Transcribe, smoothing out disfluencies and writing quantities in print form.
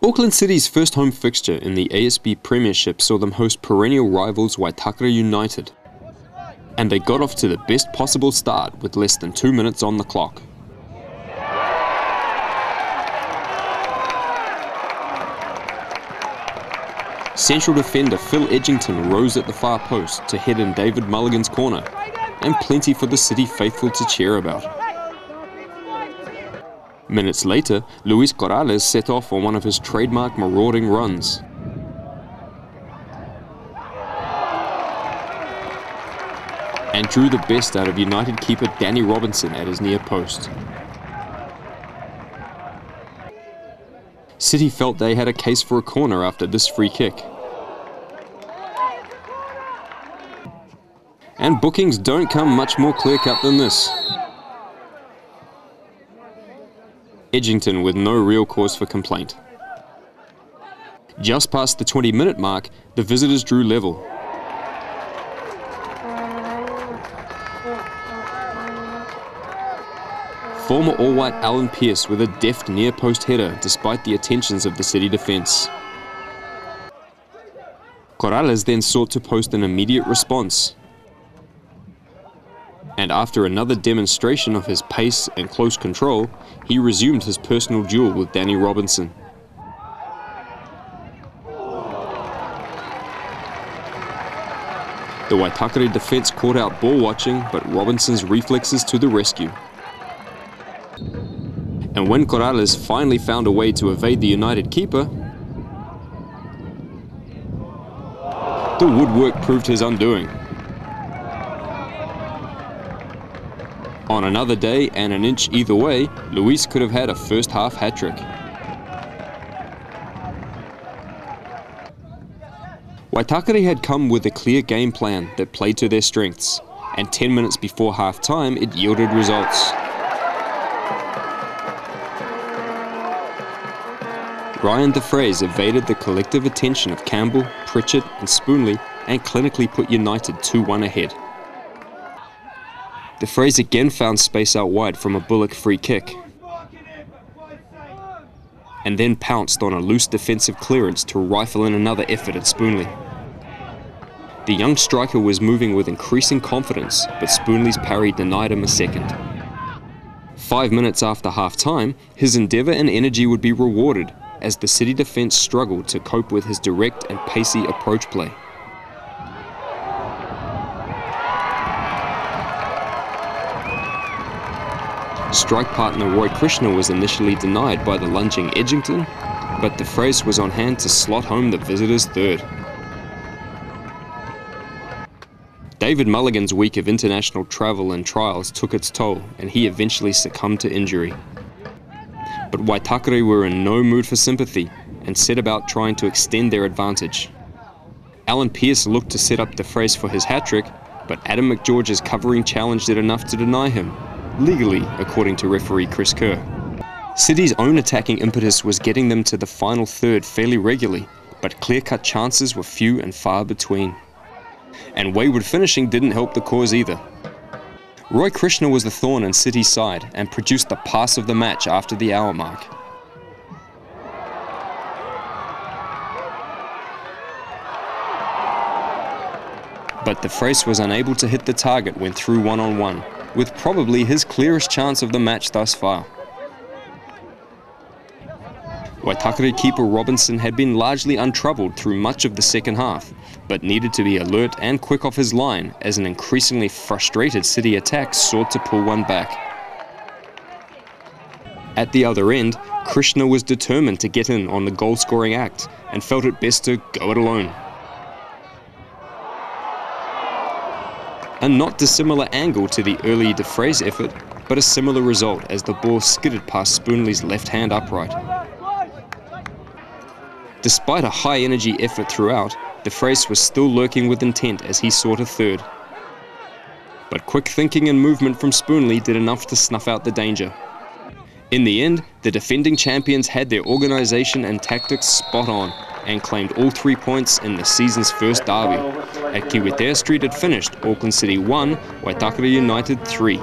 Auckland City's first home fixture in the ASB Premiership saw them host perennial rivals Waitakere United. And they got off to the best possible start with less than 2 minutes on the clock. Central defender Phil Edgington rose at the far post to head in David Mulligan's corner, and plenty for the City faithful to cheer about. Minutes later, Luis Corrales set off on one of his trademark marauding runs. And drew the best out of United keeper Danny Robinson at his near post. City felt they had a case for a corner after this free kick. And bookings don't come much more clear-cut than this. Edgington with no real cause for complaint. Just past the 20-minute mark, the visitors drew level. Former All-White Alan Pearce with a deft near-post header despite the attentions of the City defence. Corrales then sought to post an immediate response. And after another demonstration of his pace and close control, he resumed his personal duel with Danny Robinson. The Waitakere defence caught out ball watching, but Robinson's reflexes to the rescue. And when Corrales finally found a way to evade the United keeper, the woodwork proved his undoing. On another day and an inch either way, Luis could have had a first half hat-trick. Waitakere had come with a clear game plan that played to their strengths, and 10 minutes before half-time it yielded results. Ryan DeFraze evaded the collective attention of Campbell, Pritchard and Spoonley and clinically put United 2-1 ahead. DeFraze again found space out wide from a Bullock free kick, and then pounced on a loose defensive clearance to rifle in another effort at Spoonley. The young striker was moving with increasing confidence, but Spoonley's parry denied him a second. 5 minutes after half-time, his endeavour and energy would be rewarded as the City defence struggled to cope with his direct and pacey approach play. Strike partner Roy Krishna was initially denied by the lunging Edgington, but DeFraze was on hand to slot home the visitors' third. David Mulligan's week of international travel and trials took its toll, and he eventually succumbed to injury. But Waitakere were in no mood for sympathy and set about trying to extend their advantage. Alan Pearce looked to set up DeFraze for his hat-trick, but Adam McGeorge's covering challenged it enough to deny him. Legally, according to referee Chris Kerr. City's own attacking impetus was getting them to the final third fairly regularly, but clear-cut chances were few and far between. And wayward finishing didn't help the cause either. Roy Krishna was the thorn in City's side and produced the pass of the match after the hour mark. But DeFraze was unable to hit the target when through one-on-one, with probably his clearest chance of the match thus far. Waitakere keeper Robinson had been largely untroubled through much of the second half, but needed to be alert and quick off his line as an increasingly frustrated City attack sought to pull one back. At the other end, Krishna was determined to get in on the goal-scoring act and felt it best to go it alone. A not dissimilar angle to the early DeFraze effort, but a similar result as the ball skidded past Spoonley's left-hand upright. Despite a high-energy effort throughout, DeFraze was still lurking with intent as he sought a third. But quick thinking and movement from Spoonley did enough to snuff out the danger. In the end, the defending champions had their organisation and tactics spot on and claimed all 3 points in the season's first derby. At Waitakere Street it finished Auckland City 1, Waitakere United 3.